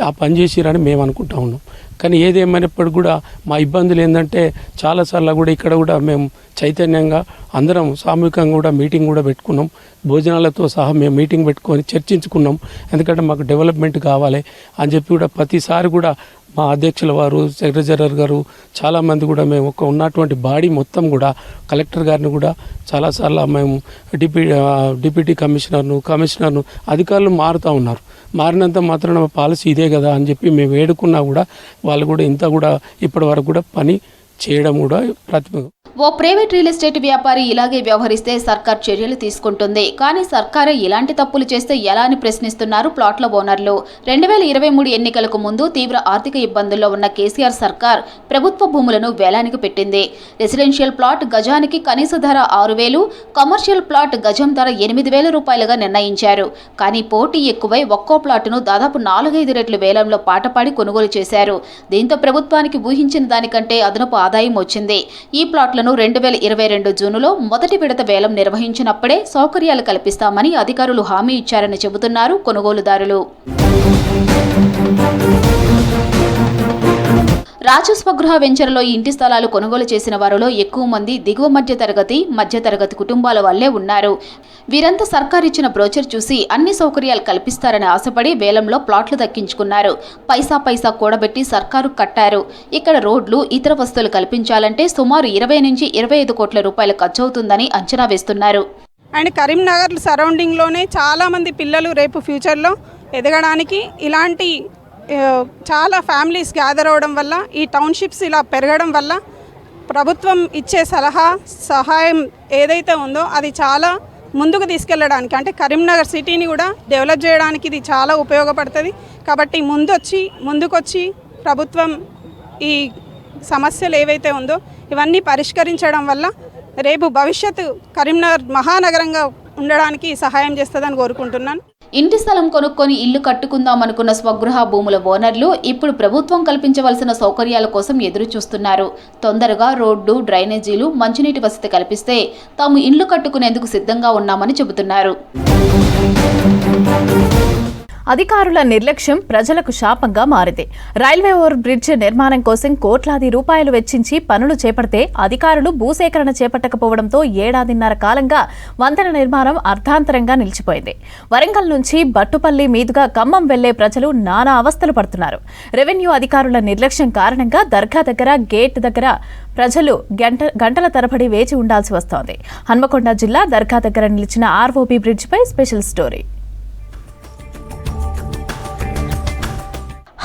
ఆ పని చేసిరని మేము అనుకుంటా ఉన్నాం. కానీ ఏదేమైనప్పటికీ కూడా మా ఇబ్బందులు ఏంటంటే చాలాసార్లు కూడా ఇక్కడ కూడా మేము చైతన్యంగా అందరం సామూహికంగా కూడా మీటింగ్ కూడా పెట్టుకున్నాం. భోజనాలతో సహా మేము మీటింగ్ పెట్టుకొని చర్చించుకున్నాం. ఎందుకంటే మాకు డెవలప్మెంట్ కావాలి అని చెప్పి కూడా ప్రతిసారి కూడా మా అధ్యక్షుల వారు, సెక్రటరీ గారు, చాలామంది కూడా మేము ఉన్నటువంటి బాడీ మొత్తం కూడా కలెక్టర్ గారిని కూడా చాలాసార్లు మేము డిప్యూటీ కమిషనర్ను అధికారులు మారుతూ ఉన్నారు. మారినంత మాత్రాన పాలసీ ఇదే కదా అని చెప్పి మేము వేడుకున్నా కూడా వాళ్ళు కూడా ఇంత కూడా ఇప్పటి వరకు కూడా పని చేయడం కూడా ప్రతిభ. ఓ ప్రైవేట్ రియల్ ఎస్టేట్ వ్యాపారి ఇలాగే వ్యవహరిస్తే సర్కార్ చర్యలు తీసుకుంటుంది. కానీ సర్కారే ఇలాంటి తప్పులు చేస్తే ఎలా అని ప్రశ్నిస్తున్నారు ప్లాట్ల ఓనర్లు. 2023 ఎన్నికలకు ముందు తీవ్ర ఆర్థిక ఇబ్బందుల్లో ఉన్న కేసీఆర్ సర్కార్ ప్రభుత్వ భూములను వేలానికి పెట్టింది. రెసిడెన్షియల్ ప్లాట్ గజానికి కనీస ధర 6,000, కమర్షియల్ ప్లాట్ గజం ధర 8,000 రూపాయలుగా నిర్ణయించారు. కానీ పోటీ ఎక్కువై ఒక్కో ప్లాటును దాదాపు 4-5 రెట్లు వేలంలో పాటపాడి కొనుగోలు చేశారు. దీంతో ప్రభుత్వానికి ఊహించిన దానికంటే అదనపు ఆదాయం వచ్చింది. ఈ ప్లాట్లను 2022 జూన్లో మొదటి విడత వేలం నిర్వహించినప్పుడే సౌకర్యాలు కల్పిస్తామని అధికారులు హామీ ఇచ్చారని చెబుతున్నారు కొనుగోలుదారులు. రాజస్వగృహ వెంచర్లో ఇంటి స్థలాలు కొనుగోలు చేసిన వారిలో ఎక్కువ మంది దిగువ మధ్యతరగతి కుటుంబాల వల్లే ఉన్నారు. వీరంతా సర్కార్ ఇచ్చిన బ్రోచర్ చూసి అన్ని సౌకర్యాలు కల్పిస్తారని ఆశపడి వేలంలో ప్లాట్లు దక్కించుకున్నారు. పైసా కూడబెట్టి సర్కారు కట్టారు. ఇక్కడ రోడ్లు, ఇతర వస్తువులు కల్పించాలంటే సుమారు 20 నుంచి 25 కోట్ల రూపాయలు ఖర్చవుతుందని అంచనా వేస్తున్నారు. అండ్ కరీంనగర్ సరౌండింగ్లోనే చాలామంది పిల్లలు రేపు ఫ్యూచర్లో ఎదగడానికి ఇలాంటి చాలా ఫ్యామిలీస్ గ్యాదర్ అవ్వడం వల్ల, ఈ టౌన్షిప్స్ ఇలా పెరగడం వల్ల ప్రభుత్వం ఇచ్చే సహాయం ఏదైతే ఉందో అది చాలా ముందుకు తీసుకెళ్ళడానికి, అంటే కరీంనగర్ సిటీని కూడా డెవలప్ చేయడానికి ఇది చాలా ఉపయోగపడుతుంది. కాబట్టి ముందుకొచ్చి ప్రభుత్వం ఈ సమస్యలు ఏవైతే ఉందో ఇవన్నీ పరిష్కరించడం వల్ల రేపు భవిష్యత్తు కరీంనగర్ మహానగరంగా ఉండడానికి సహాయం చేస్తుందని కోరుకుంటున్నాను. ఇంటి స్థలం కొనుక్కొని ఇల్లు కట్టుకుందామనుకున్న స్వగృహ భూముల ఓనర్లు ఇప్పుడు ప్రభుత్వం కల్పించవలసిన సౌకర్యాల కోసం ఎదురు చూస్తున్నారు. తొందరగా రోడ్డు, డ్రైనేజీలు, మంచినీటి వసతి కల్పిస్తే తాము ఇల్లు కట్టుకునేందుకు సిద్ధంగా ఉన్నామని చెబుతున్నారు. అధికారుల నిర్లక్ష్యం ప్రజలకు శాపంగా మారింది. రైల్వే ఓవర్ బ్రిడ్జ్ నిర్మాణం కోసం కోట్లాది రూపాయలు వెచ్చించి పనులు చేపడితే అధికారులు భూసేకరణ చేపట్టకపోవడంతో 1.5 కాలంగా వంతెన నిర్మాణం అర్ధాంతరంగా నిలిచిపోయింది. వరంగల్ నుంచి బట్టుపల్లి మీదుగా ఖమ్మం వెళ్లే ప్రజలు నానా అవస్థలు పడుతున్నారు. రెవెన్యూ అధికారుల నిర్లక్ష్యం కారణంగా దర్గా దగ్గర, గేట్ దగ్గర ప్రజలు గంటల తరబడి వేచి ఉండాల్సి వస్తోంది. హన్మకొండ జిల్లా దర్గా దగ్గర నిలిచిన ఆర్ఓబీ బ్రిడ్జిపై స్పెషల్ స్టోరీ.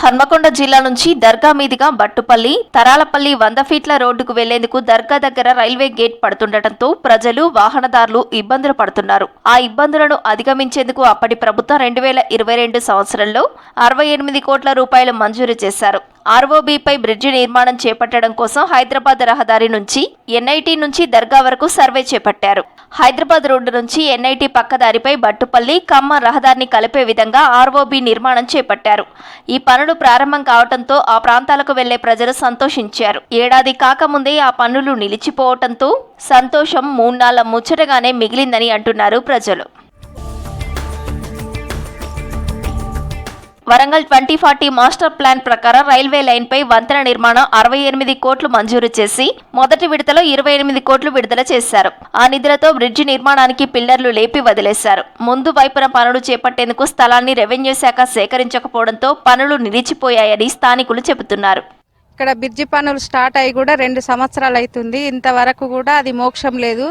హన్మకొండ జిల్లా నుంచి దర్గా మీదుగా బట్టుపల్లి, తరాలపల్లి 100 ఫీట్ల రోడ్డుకు వెళ్లేందుకు దర్గా దగ్గర రైల్వే గేట్ పడుతుండటంతో ప్రజలు, వాహనదారులు ఇబ్బందులు పడుతున్నారు. ఆ ఇబ్బందులను అధిగమించేందుకు అప్పటి ప్రభుత్వం 2022 సంవత్సరంలో 68 కోట్ల రూపాయలు మంజూరు చేశారు. ఆర్ఓబీపై బ్రిడ్జి నిర్మాణం చేపట్టడం కోసం హైదరాబాద్ రహదారి నుంచి ఎన్ఐటీ నుంచి దర్గా వరకు సర్వే చేపట్టారు. హైదరాబాద్ రోడ్డు నుంచి ఎన్ఐటీ పక్కదారిపై బట్టుపల్లి, ఖమ్మం రహదారిని కలిపే విధంగా ఆర్ఓబీ నిర్మాణం చేపట్టారు. ఈ పనులు ప్రారంభం కావడంతో ఆ ప్రాంతాలకు వెళ్లే ప్రజలు సంతోషించారు. ఏడాది కాకముందే ఆ పనులు నిలిచిపోవడంతో సంతోషం 3 నాళ్ల ముచ్చటగానే మిగిలిందని అంటున్నారు ప్రజలు. వరంగల్ 2040 మాస్టర్ ప్లాన్ ప్రకారం రైల్వే లైన్ పై వంతెన నిర్మాణం 68 కోట్లు మంజూరు చేసి మొదటి విడతలో 28 కోట్లు విడుదల చేశారు. ఆ నిధులతో బ్రిడ్జి నిర్మాణానికి పిల్లర్లు లేపి వదిలేశారు. ముందు వైపున పనులు చేపట్టేందుకు స్థలాన్ని రెవెన్యూ శాఖ సేకరించకపోవడంతో పనులు నిలిచిపోయాయని స్థానికులు చెబుతున్నారు. ఇక్కడ బ్రిడ్జి పనులు స్టార్ట్ అయ్యి కూడా 2 సంవత్సరాలు అవుతుంది. ఇంతవరకు కూడా అది మోక్షం లేదు.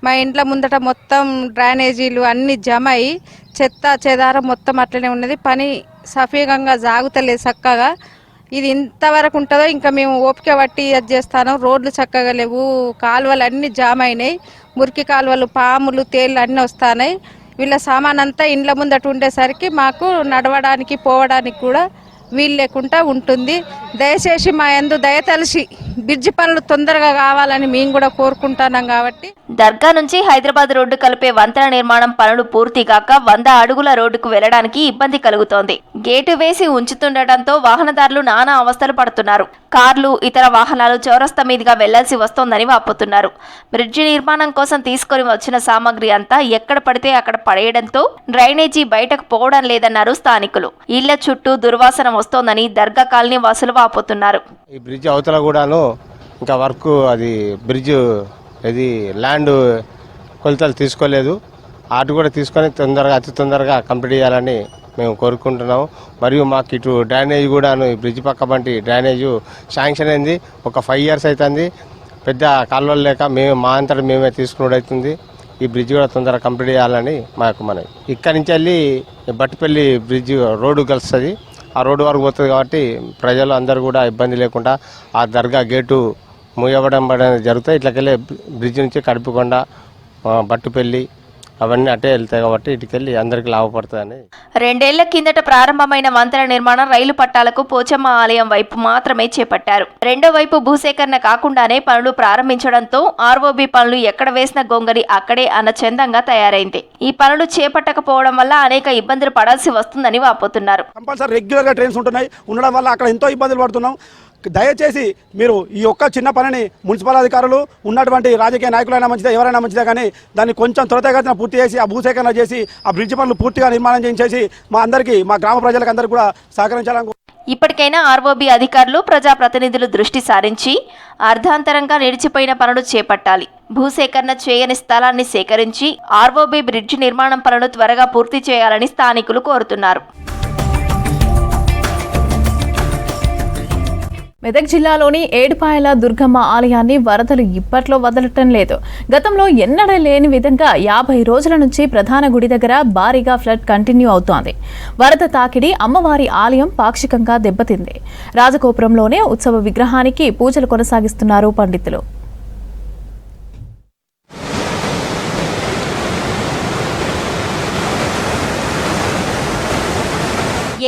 మా ఇంట్లో ముందట మొత్తం డ్రైనేజీలు అన్ని జమ అయ్యి చెత్త చెదారం మొత్తం అట్లనే ఉన్నది. పని సఫీకంగా సాగుతలేదు చక్కగా. ఇది ఇంతవరకు ఉంటుందో ఇంకా మేము ఓపిక పట్టి అది చేస్తాను. రోడ్లు చక్కగా లేవు, కాలువలు అన్నీ జామ్ అయినాయి. మురికి కాలువలు, పాములు, తేళ్ళు అన్నీ వస్తున్నాయి. వీళ్ళ సామాన్ అంతా ఇండ్ల ముందట ఉండేసరికి మాకు నడవడానికి పోవడానికి కూడా వీలు లేకుండా ఉంటుంది. దయచేసి మా యందు దయతలిసి బ్రిడ్జి పనులు తొందరగా కావాలని మేము కూడా కోరుకుంటున్నాం. కాబట్టి దర్గా నుంచి హైదరాబాద్ రోడ్డు కలిపే వంతెన నిర్మాణం పనులు పూర్తి కాక 100 అడుగుల రోడ్డుకు వెళ్లడానికి ఇబ్బంది కలుగుతోంది. గేటు వేసి ఉంచుతుండటంతో వాహనదారులు నానా అవస్థలు పడుతున్నారు. కార్లు, ఇతర వాహనాలు చౌరస్తా మీదుగా వెళ్లాల్సి వస్తోందని వాపోతున్నారు. బ్రిడ్జి నిర్మాణం కోసం తీసుకొని వచ్చిన సామాగ్రి అంతా ఎక్కడ పడితే అక్కడ పడేయడంతో డ్రైనేజీ బయటకు పోవడం లేదన్నారు స్థానికులు. ఇళ్ల చుట్టూ దుర్వాసన వస్తోందని దర్గా కాలనీ వాసులు వాపోతున్నారు. ఈ బ్రిడ్జ్ అవతల కూడాను ఇంకా వర్క్ అది బ్రిడ్జ్ ఇది ల్యాండ్ కొలతలు తీసుకోలేదు. అటు కూడా తీసుకొని అతి తొందరగా కంప్లీట్ చేయాలని మేము కోరుకుంటున్నాము. మరియు మాకు ఇటు డ్రైనేజ్ కూడాను ఈ బ్రిడ్జ్ పక్క బంటి డ్రైనేజ్ శాంక్షన్ అయింది. ఒక 5 years అవుతుంది. పెద్ద కాలువలు లేక మా అంతటా మేమే తీసుకున్నది అవుతుంది. ఈ బ్రిడ్జ్ కూడా తొందరగా కంప్లీట్ చేయాలని మాకు మనవి. ఇక్కడి నుంచి వెళ్ళి బట్టిపల్లి బ్రిడ్జ్ రోడ్డు కలుస్తుంది. ఆ రోడ్డు వరకు పోతుంది కాబట్టి ప్రజలు అందరూ కూడా ఇబ్బంది లేకుండా ఆ దర్గా గేటు మూయవడం జరుగుతాయి. ఇట్లకెళ్ళి బ్రిడ్జ్ నుంచి కడుపుకొండ, బట్టుపల్లి అవన్నీ అటే వెళ్తాయి కాబట్టి ఇటుకెళ్ళి అందరికి లాభపడుతుందని. 2 ఏళ్ల కిందట ప్రారంభమైన వంతెన నిర్మాణం రైలు పట్టాలకు పోచమ్మ ఆలయం వైపు మాత్రమే చేపట్టారు. రెండో వైపు భూసేకరణ కాకుండానే పనులు ప్రారంభించడంతో ఆర్ఓబి పనులు ఎక్కడ వేసిన గొంగలి అక్కడే అన్న చందంగా తయారైంది. ఈ పనులు చేపట్టకపోవడం వల్ల అనేక ఇబ్బందులు పడాల్సి వస్తుందని వాపోతున్నారు. కంపల్సరీ రెగ్యులర్గా ట్రైన్స్ ఉంటున్నాయి. ఉండడం వల్ల అక్కడ ఎంతో ఇబ్బందులు పడుతున్నాం. దయచేసి మీరు ఈ ఒక్క చిన్న పనిని మున్సిపల్ అధికారులు ఉన్నటువంటి రాజకీయ నాయకులైనా మంచిదే, ఎవరైనా మంచిదే, కానీ దాన్ని కొంచెం త్వరితగతిన పూర్తి చేసి ఆ భూసేకరణ చేసి ఆ బ్రిడ్జ్ పనులు పూర్తిగా నిర్మాణం చేయించేసి మా అందరికీ, మా గ్రామ ప్రజలకు అందరికీ కూడా సహకరించాలని. ఇప్పటికైనా ఆర్ఓబి అధికారులు, ప్రజాప్రతినిధులు దృష్టి సారించి అర్ధాంతరంగా నిలిచిపోయిన పనులు చేపట్టాలి. భూసేకరణ చేయని స్థలాన్ని సేకరించి ఆర్ఓబి బ్రిడ్జి నిర్మాణం పనులు త్వరగా పూర్తి చేయాలని స్థానికులు కోరుతున్నారు. మెదక్ జిల్లాలోని ఏడుపాయల దుర్గమ్మ ఆలయాన్ని వరదలు ఇప్పట్లో వదలటం లేదు. గతంలో ఎన్నడూ లేని విధంగా 50 రోజుల నుంచి ప్రధాన గుడి దగ్గర భారీగా ఫ్లడ్ కంటిన్యూ అవుతోంది. వరద తాకిడి అమ్మవారి ఆలయం పాక్షికంగా దెబ్బతింది. రాజగోపురంలోనే ఉత్సవ విగ్రహానికి పూజలు కొనసాగిస్తున్నారు పండితులు.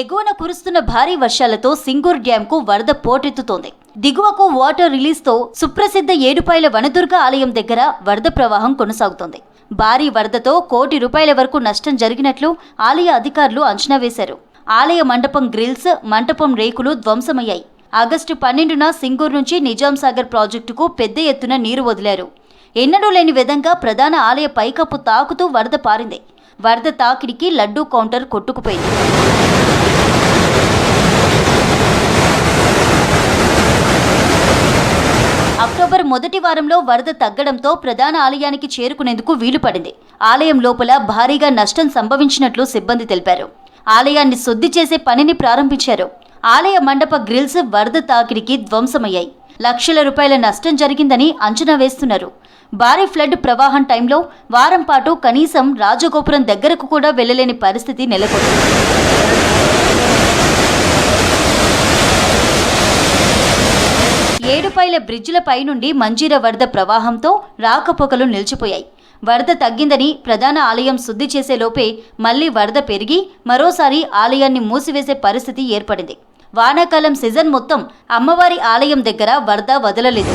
ఎగువన కురుస్తున్న భారీ వర్షాలతో సింగూర్ డ్యాంకు వరద పోటెత్తుతోంది. దిగువకు వాటర్ రిలీజ్తో సుప్రసిద్ధ ఏడుపాయల వనదుర్గ ఆలయం దగ్గర వరద ప్రవాహం కొనసాగుతోంది. భారీ వరదతో ₹1 కోటి వరకు నష్టం జరిగినట్లు ఆలయ అధికారులు అంచనా వేశారు. ఆలయ మండపం గ్రిల్స్, మంటపం రేకులు ధ్వంసమయ్యాయి. ఆగస్టు 12న సింగూర్ నుంచి నిజాం సాగర్ ప్రాజెక్టుకు పెద్ద ఎత్తున నీరు వదిలారు. ఎన్నడూ లేని విధంగా ప్రధాన ఆలయ పైకప్పు తాకుతూ వరద పారింది. వరద తాకిడికి లడ్డూ కౌంటర్ కొట్టుకుపోయింది. అక్టోబర్ మొదటి వారంలో వరద తగ్గడంతో ప్రధాన ఆలయానికి చేరుకునేందుకు వీలు పడింది. ఆలయం లోపల భారీగా నష్టం సంభవించినట్లు సిబ్బంది తెలిపారు. ఆలయాన్ని శుద్ధి చేసే పనిని ప్రారంభించారు. ఆలయ మండప గ్రిల్స్ వరద తాకిడికి ధ్వంసమయ్యాయి. లక్షల రూపాయల నష్టం జరిగిందని అంచనా వేస్తున్నారు. భారీ ఫ్లడ్ ప్రవాహం టైంలో వారం పాటు కనీసం రాజగోపురం దగ్గరకు కూడా వెళ్లలేని పరిస్థితి నెలకొంది. ఏడుపాయల బ్రిడ్జిలపై నుండి మంజీర వరద ప్రవాహంతో రాకపోకలు నిలిచిపోయాయి. వరద తగ్గిందని ప్రధాన ఆలయం శుద్ధి చేసే లోపే మళ్లీ వరద పెరిగి మరోసారి ఆలయాన్ని మూసివేసే పరిస్థితి ఏర్పడింది. వానాకాలం సీజన్ మొత్తం అమ్మవారి ఆలయం దగ్గర వరద వదలలేదు.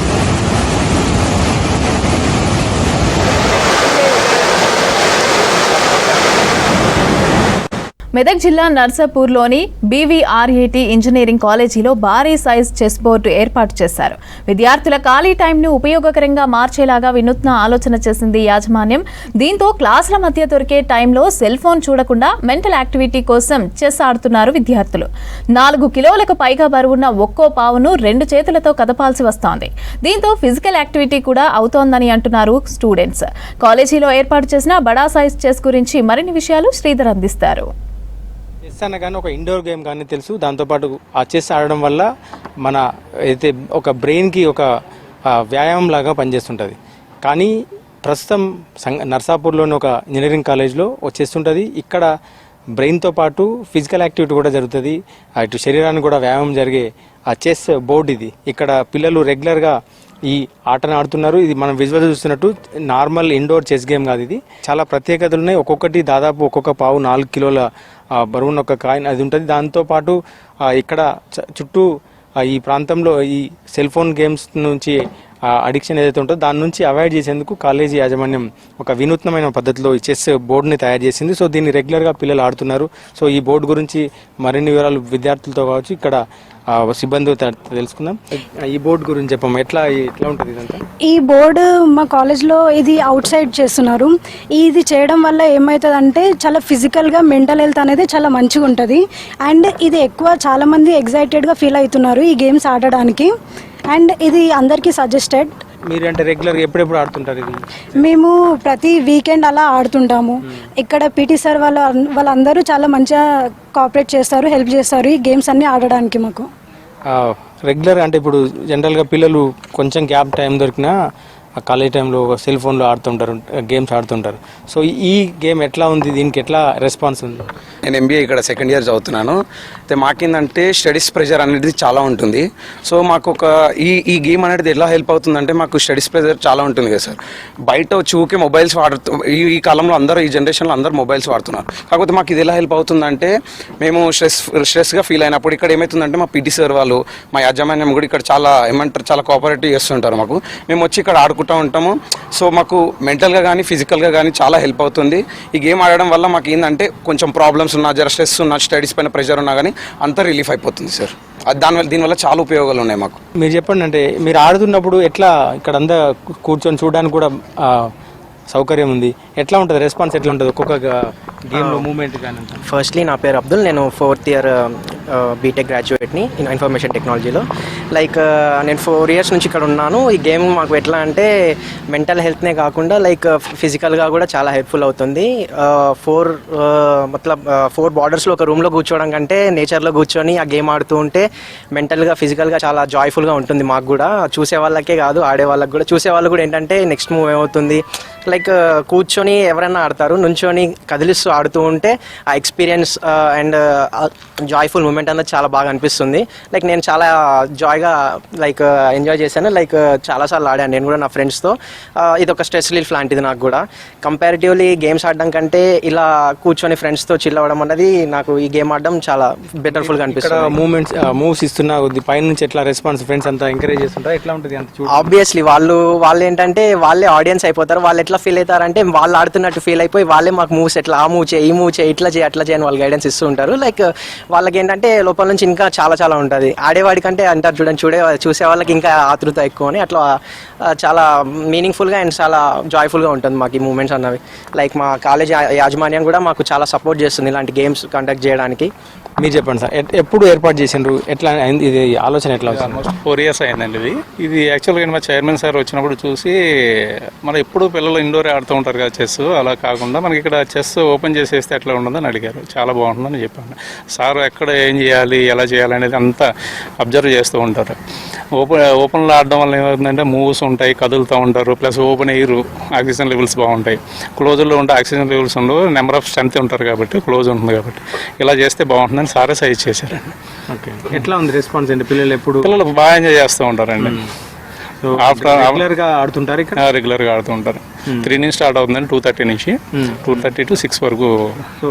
మెదక్ జిల్లా నర్సాపూర్లోని బీవీఆర్ఏటీ ఇంజనీరింగ్ కాలేజీలో భారీ సైజ్ చెస్ బోర్డు ఏర్పాటు చేశారు. విద్యార్థుల ఖాళీ టైంను ఉపయోగకరంగా మార్చేలాగా వినూత్న ఆలోచన చేసింది యాజమాన్యం. దీంతో క్లాసుల మధ్య దొరికే టైంలో సెల్ ఫోన్ చూడకుండా మెంటల్ యాక్టివిటీ కోసం చెస్ ఆడుతున్నారు విద్యార్థులు. 4 కిలోలకు పైగా బరువున్న ఒక్కో పావును 2 చేతులతో కదపాల్సి వస్తోంది. దీంతో ఫిజికల్ యాక్టివిటీ కూడా అవుతోందని అంటున్నారు స్టూడెంట్స్. కాలేజీలో ఏర్పాటు చేసిన బడా సైజ్ చెస్ గురించి మరిన్ని విషయాలు శ్రీధర్ అందిస్తారు. చెస్ అన్న కానీ ఒక ఇండోర్ గేమ్ కానీ తెలుసు. దాంతోపాటు ఆ చెస్ ఆడడం వల్ల మన అయితే ఒక బ్రెయిన్కి ఒక వ్యాయామం లాగా పనిచేస్తుంటుంది. కానీ ప్రస్తుతం నర్సాపూర్లోని ఒక ఇంజనీరింగ్ కాలేజ్లో చేస్తుంటుంది. ఇక్కడ బ్రెయిన్తో పాటు ఫిజికల్ యాక్టివిటీ కూడా జరుగుతుంది. ఇటు శరీరానికి కూడా వ్యాయామం జరిగే ఆ చెస్ బోర్డు ఇది. ఇక్కడ పిల్లలు రెగ్యులర్గా ఈ ఆటను ఆడుతున్నారు. ఇది మనం విజువల్ చూస్తున్నట్టు నార్మల్ ఇండోర్ చెస్ గేమ్ కాదు, ఇది చాలా ప్రత్యేకతలు ఉన్నాయి. ఒక్కొక్కటి దాదాపు ఒక్కొక్క పావు 4 కిలోల బరువున్న ఒక కాయిన్ అది ఉంటుంది. దాంతోపాటు ఇక్కడ చుట్టూ ఈ ప్రాంతంలో ఈ సెల్ ఫోన్ గేమ్స్ నుంచి అడిక్షన్ ఏదైతే ఉంటుందో దాని నుంచి అవాయిడ్ చేసేందుకు కాలేజీ యాజమాన్యం ఒక వినూత్నమైన పద్ధతిలో ఈ చెస్ బోర్డుని తయారు చేసింది. సో దీన్ని రెగ్యులర్గా పిల్లలు ఆడుతున్నారు. సో ఈ బోర్డు గురించి మరిన్ని వివరాలు విద్యార్థులతో కావచ్చు ఇక్కడ సిబ్బంది తెలుసుకుందాం. ఈ బోర్డు గురించి చెప్పమ్మా, ఎట్లా ఉంటుంది ఇదంతా? ఈ బోర్డు మా కాలేజ్లో ఇది అవుట్ సైడ్ చేస్తున్నారు. ఇది చేయడం వల్ల ఏమవుతుందంటే చాలా ఫిజికల్గా మెంటల్ హెల్త్ అనేది చాలా మంచిగా ఉంటుంది. అండ్ ఇది ఎక్కువ చాలామంది ఎగ్జైటెడ్గా ఫీల్ అవుతున్నారు ఈ గేమ్స్ ఆడడానికి. అండ్ ఇది అందరికీ సజెస్టెడ్. మీరు అంటే రెగ్యులర్గా ఎప్పుడెప్పుడు ఆడుతుంటారు ఇది? మేము ప్రతి వీకెండ్ అలా ఆడుతుంటాము. ఇక్కడ పీటీ సార్ వాళ్ళందరూ చాలా మంచిగా కోఆపరేట్ చేస్తారు, హెల్ప్ చేస్తారు ఈ గేమ్స్ అన్నీ ఆడడానికి మాకు. రెగ్యులర్ అంటే ఇప్పుడు జనరల్గా పిల్లలు కొంచెం గ్యాప్ టైం దొరికినా కాలేజ్ టైంలో సెల్ ఫోన్లో ఆడుతుంటారు, గేమ్స్ ఆడుతుంటారు. సో ఈ గేమ్ ఎట్లా ఉంది, దీనికి ఎట్లా రెస్పాన్స్ ఉంది? నేను ఎంబీఏ ఇక్కడ సెకండ్ ఇయర్ చదువుతున్నాను. అయితే మాకేందంటే స్టడీస్ ప్రెషర్ అనేది చాలా ఉంటుంది. సో మాకు ఒక ఈ గేమ్ అనేది ఎలా హెల్ప్ అవుతుందంటే మాకు స్టడీస్ ప్రెషర్ చాలా ఉంటుంది కదా సార్. బయట చూకే మొబైల్స్ ఈ కాలంలో అందరూ ఈ జనరేషన్లో అందరూ మొబైల్స్ వాడుతున్నారు. కాకపోతే మాకు ఇది ఎలా హెల్ప్ అవుతుందంటే మేము స్ట్రెస్గా ఫీల్ అయినప్పుడు ఇక్కడ ఏమవుతుందంటే మా పీటీ సార్ వాళ్ళు మా యాజమాన్యం కూడా ఇక్కడ చాలా కోఆపరేటివ్ చేస్తుంటారు మాకు. మేము వచ్చి ఇక్కడ ఆడుకుంటూ ఉంటాము. సో మాకు మెంటల్గా కానీ ఫిజికల్గా కానీ చాలా హెల్ప్ అవుతుంది. ఈ గేమ్ ఆడడం వల్ల మాకు ఏంటంటే కొంచెం ప్రాబ్లమ్స్ ఉన్నా, జర స్ట్రెస్ ఉన్నా, స్టడీస్ పైన ప్రెషర్ ఉన్నా కానీ అంతా రిలీఫ్ అయిపోతుంది సార్. దీనివల్ల చాలా ఉపయోగాలు ఉన్నాయి మాకు. మీరు చెప్పండి, అంటే మీరు ఆడుతున్నప్పుడు ఎట్లా ఇక్కడ అంతా కూర్చొని చూడడానికి కూడా సౌకర్యం ఉంది, ఎట్లా ఉంటుంది రెస్పాన్స్, ఎట్లా ఉంటుంది ఒక్కొక్క గేమ్లో మూమెంట్ కానీ? ఫస్ట్లీ నా పేరు అబ్దుల్, నేను 4th ఇయర్ బీటెక్ గ్రాడ్యుయేట్ని ఇన్ఫర్మేషన్ టెక్నాలజీలో. లైక్ నేను 4 years నుంచి ఇక్కడ ఉన్నాను. ఈ గేమ్ మాకు ఎట్లా అంటే మెంటల్ హెల్త్నే కాకుండా లైక్ ఫిజికల్గా కూడా చాలా హెల్ప్ఫుల్ అవుతుంది. 4 బార్డర్స్లో ఒక రూమ్లో కూర్చోవడం కంటే నేచర్లో కూర్చొని ఆ గేమ్ ఆడుతూ ఉంటే మెంటల్గా ఫిజికల్గా చాలా జాయ్ఫుల్గా ఉంటుంది మాకు కూడా. చూసే వాళ్ళకే కాదు, ఆడే వాళ్ళకి కూడా. చూసే వాళ్ళు కూడా ఏంటంటే నెక్స్ట్ మూవ్ ఏమవుతుంది, లైక్ కూర్చొని ఎవరైనా ఆడతారు, నుంచొని కదిలిస్తూ ఆడుతూ ఉంటే ఆ ఎక్స్పీరియన్స్ అండ్ జాయ్ఫుల్ మూమెంట్ అన్నది చాలా బాగా అనిపిస్తుంది. లైక్ నేను చాలా జాయ్గా లైక్ ఎంజాయ్ చేశాను. లైక్ చాలాసార్లు ఆడాను నేను కూడా నా ఫ్రెండ్స్తో. ఇది ఒక స్ట్రెస్ రిలీఫ్ లాంటిది నాకు కూడా. కంపారిటివ్లీ గేమ్స్ ఆడడం కంటే ఇలా కూర్చొని ఫ్రెండ్స్తో చిల్ అవ్వడం అన్నది నాకు ఈ గేమ్ ఆడడం చాలా బెటర్ఫుల్గా అనిపిస్తుంది. మూవ్స్ ఇస్తున్నా పైన నుంచి ఎట్లా రెస్పాన్స్, ఫ్రెండ్స్ అంతా ఎంకరేజ్ చేస్తుంటారు, ఎట్లా ఉంటుంది అంత? ఆబ్వియస్లీ వాళ్ళు ఏంటంటే వాళ్ళే ఆడియన్స్ అయిపోతారు. వాళ్ళు ఎట్లా ఫీల్ అవుతారంటే వాళ్ళు ఆడుతున్నట్టు ఫీల్ అయిపోయి వాళ్ళే మాకు మూవ్స్ ఎట్లా ఆ మూవ్ చేయి, ఈ మూవ్ చేయి, ఇట్లా చేయి, అట్లా చేయని వాళ్ళు గైడెన్స్ ఇస్తూ ఉంటారు. లైక్ వాళ్ళకి ఏంటంటే లోపల నుంచి ఇంకా చాలా ఉంటుంది. ఆడేవాడికంటే అంటారు చూడండి, చూసే వాళ్ళకి ఇంకా ఆతృత ఎక్కువ అని. అట్లా చాలా మీనింగ్ఫుల్గా అండ్ చాలా జాయ్ఫుల్గా ఉంటుంది మాకు ఈ మూమెంట్స్ అన్నవి. లైక్ మా కాలేజ్ యాజమాన్యం కూడా మాకు చాలా సపోర్ట్ చేస్తుంది ఇలాంటి గేమ్స్ కండక్ట్ చేయడానికి. మీరు చెప్పండి సార్, ఎప్పుడు ఏర్పాటు చేసిండ్రు, ఎట్లా ఇది ఆలోచన ఎట్లా వచ్చింది? ఆల్మోస్ట్ 4 years అయిందండి ఇది యాక్చువల్గా మా చైర్మన్ సార్ వచ్చినప్పుడు చూసి మన ఎప్పుడు పిల్లలు ఇండోర్ ఆడుతూ ఉంటారు కదా చెస్, అలా కాకుండా మనకి ఇక్కడ చెస్ ఓపెన్ చేసేస్తే ఎట్లా ఉండదని అడిగారు. చాలా బాగుంటుందని చెప్పాను. సార్ ఎక్కడ ఏం చేయాలి, ఎలా చేయాలి అనేది అంతా అబ్జర్వ్ చేస్తూ ఉంటారు. ఓపెన్లో ఆడడం వల్ల ఏమవుతుందంటే మూవ్స్ ఉంటాయి, కదులుతూ ఉంటారు, plus open air, oxygen levels బాగుంటాయి. క్లోజ్లో ఉంటే ఆక్సిజన్ లెవెల్స్ ఉండవు, నెంబర్ ఆఫ్ స్ట్రెంత్ ఉంటారు కాబట్టి, క్లోజ్ ఉంటుంది కాబట్టి ఇలా చేస్తే బాగుంటుందని సారే సజెస్ట్ చేశారండి. ఓకే, ఎట్లా ఉంది రెస్పాన్స్ అండి? పిల్లలు బాగా ఎంజాయ్ చేస్తూ ఉంటారండి. రెగ్యులర్గా ఆడుతుంటారు ఇక్కడ? రెగ్యులర్గా ఆడుతూ ఉంటారు. 3 నుంచి స్టార్ట్ అవుతుందండి, 2:30 నుంచి 2:30 to 6 వరకు. సో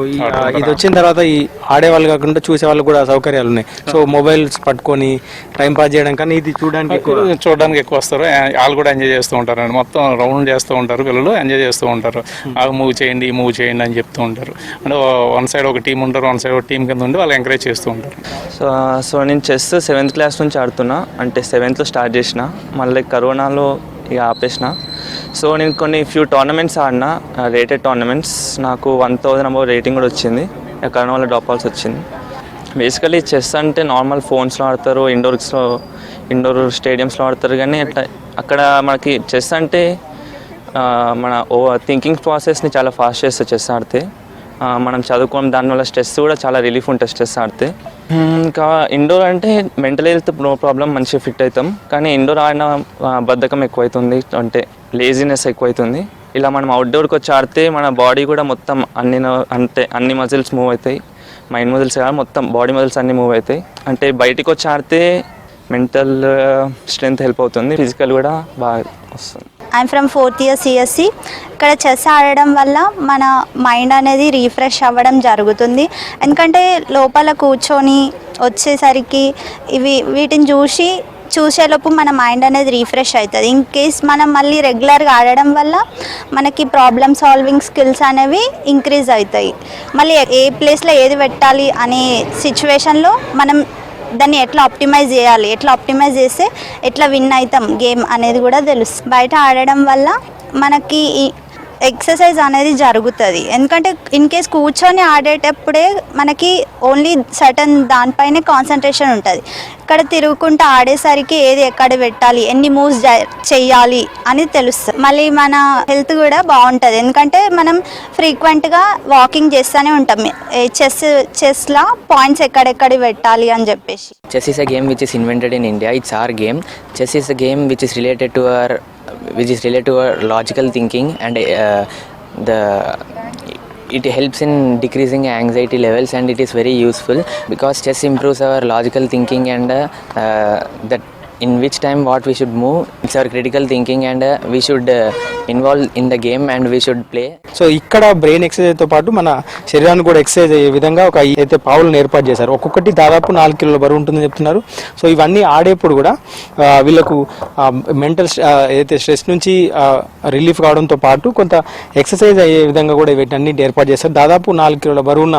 ఇది వచ్చిన తర్వాత ఈ ఆడేవాళ్ళు కాకుండా చూసే వాళ్ళు కూడా సౌకర్యాలు ఉన్నాయి. సో మొబైల్స్ పట్టుకొని టైం పాస్ చేయడం కానీ ఇది చూడడానికి ఎక్కువ వస్తారు. వాళ్ళు కూడా ఎంజాయ్ చేస్తూ ఉంటారు అండి. మొత్తం రౌండ్ చేస్తూ ఉంటారు, పిల్లలు ఎంజాయ్ చేస్తూ ఉంటారు. ఆ మూవ్ చేయండి, ఈ మూవ్ చేయండి అని చెప్తూ ఉంటారు. అంటే వన్ సైడ్ ఒక టీం ఉంటారు, వన్ సైడ్ ఒక టీం కింద ఉండి వాళ్ళు ఎంకరేజ్ చేస్తూ ఉంటారు. సో నేను చెస్ 7th class నుంచి ఆడుతున్నా. అంటే 7th స్టార్ట్ చేసిన, మళ్ళీ కరోనాలో ఇక ఆపేసిన. సో నేను ఫ్యూ టోర్నమెంట్స్ ఆడినా, రేటెడ్ టోర్నమెంట్స్. నాకు 1000 అబౌవ్ రేటింగ్ కూడా వచ్చింది. కరోనా వల్ల డ్రాప్ అవ్వాల్సి వచ్చింది. బేసికలీ చెస్ అంటే నార్మల్ ఫోన్స్లో ఆడతారు, ఇండోర్ స్టేడియంస్లో ఆడతారు. కానీ అక్కడ మనకి చెస్ అంటే మన థింకింగ్ ప్రాసెస్ని చాలా ఫాస్ట్ చేస్తుంది చెస్ ఆడితే. మనం చదువుకోవడం దానివల్ల స్ట్రెస్ కూడా చాలా రిలీఫ్ ఉంటుంది స్ట్రెస్ ఆడితే. ఇంకా ఇండోర్ అంటే మెంటల్ హెల్త్ ప్రాబ్లం మంచిగా ఫిట్ అవుతాం, కానీ ఇండోర్ ఆడిన బద్ధకం ఎక్కువైతుంది, అంటే లేజినెస్ ఎక్కువైతుంది. ఇలా మనం అవుట్డోర్కి వచ్చి ఆడితే మన బాడీ కూడా మొత్తం అన్ని మజిల్స్ మూవ్ అవుతాయి, మైండ్ మజిల్స్ కాదు మొత్తం బాడీ మజిల్స్ అన్నీ మూవ్ అవుతాయి. అంటే బయటికి వచ్చి ఆడితే మెంటల్ స్ట్రెంగ్త్ హెల్ప్ అవుతుంది, ఫిజికల్ కూడా బాగా వస్తుంది. I'm from 4th year CSC. ఇక్కడ చెస్ ఆడడం వల్ల మన మైండ్ అనేది రీఫ్రెష్ అవ్వడం జరుగుతుంది. ఎందుకంటే లోపల కూర్చొని వచ్చేసరికి వీటిని చూసేలోపు మన మైండ్ అనేది రీఫ్రెష్ అవుతుంది. ఇన్ కేస్ మనం మళ్ళీ రెగ్యులర్గా ఆడడం వల్ల మనకి ప్రాబ్లమ్ సాల్వింగ్ స్కిల్స్ అనేవి ఇంక్రీజ్ అవుతాయి. మళ్ళీ ఏ ప్లేస్లో ఏది పెట్టాలి అనే సిచ్యువేషన్లో మనం దాన్ని ఎట్లా ఆప్టిమైజ్ చేస్తే ఎట్లా విన్ అవుతాం గేమ్ అనేది కూడా తెలుస్తుంది. బయట ఆడడం వల్ల మనకి ఎక్సర్సైజ్ అనేది జరుగుతుంది. ఎందుకంటే ఇన్ కేస్ కూర్చొని ఆడేటప్పుడే మనకి ఓన్లీ సర్టన్ దానిపైనే కాన్సన్ట్రేషన్ ఉంటుంది. ఇక్కడ తిరుగుకుంటూ ఆడేసరికి ఏది ఎక్కడ పెట్టాలి, ఎన్ని మూవ్స్ చెయ్యాలి అని తెలుస్తుంది. మళ్ళీ మన హెల్త్ కూడా బాగుంటుంది, ఎందుకంటే మనం ఫ్రీక్వెంట్గా వాకింగ్ చేస్తూనే ఉంటాం. చెస్లో పాయింట్స్ ఎక్కడెక్కడ పెట్టాలి అని చెప్పేసి. Chess is a game which is invented in India. It's our game. Chess is a game which is related to our logical thinking, and it helps in decreasing anxiety levels, and it is very useful because chess improves our logical thinking and that in which time what we should move. It's our critical thinking, and we should involve in the game and we should play. So ఇక్కడ brain ఎక్సర్సైజ్తో పాటు మన శరీరాన్ని కూడా exercise అయ్యే విధంగా ఒక అయితే పావులను ఏర్పాటు చేశారు. ఒక్కొక్కటి దాదాపు 4 కిలోల బరువు ఉంటుందని చెప్తున్నారు. సో ఇవన్నీ ఆడేప్పుడు కూడా వీళ్ళకు మెంటల్ ఏదైతే స్ట్రెస్ నుంచి రిలీఫ్ కావడంతో పాటు కొంత ఎక్సర్సైజ్ అయ్యే విధంగా కూడా వీటన్నిటి ఏర్పాటు చేస్తారు. దాదాపు 4 కిలోల బరువున్న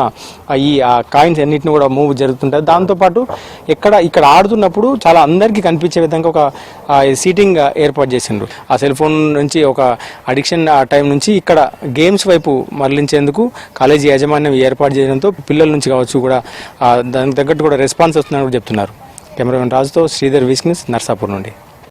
ఈ కాయిన్స్ అన్నింటిని కూడా మూవ్ జరుగుతుంటారు. దాంతోపాటు ఇక్కడ ఆడుతున్నప్పుడు చాలా అందరికీ కనిపించే విధంగా ఒక సీటింగ్ ఏర్పాటు చేసిండ్రు. ఆ సెల్ ఫోన్ నుంచి ఒక అడిక్షన్ టైం నుంచి ఇక్కడ గేమ్స్ వైపు మరలించేందుకు కాలేజీ యాజమాన్యం ఏర్పాటు చేయడంతో పిల్లల నుంచి కావచ్చు కూడా దానికి తగ్గట్టు కూడా రెస్పాన్స్ వస్తుందని కూడా చెప్తున్నారు. కెమెరామెన్ రాజుతో శ్రీధర్, వీస్కిన్స్, నర్సాపూర్ నుండి.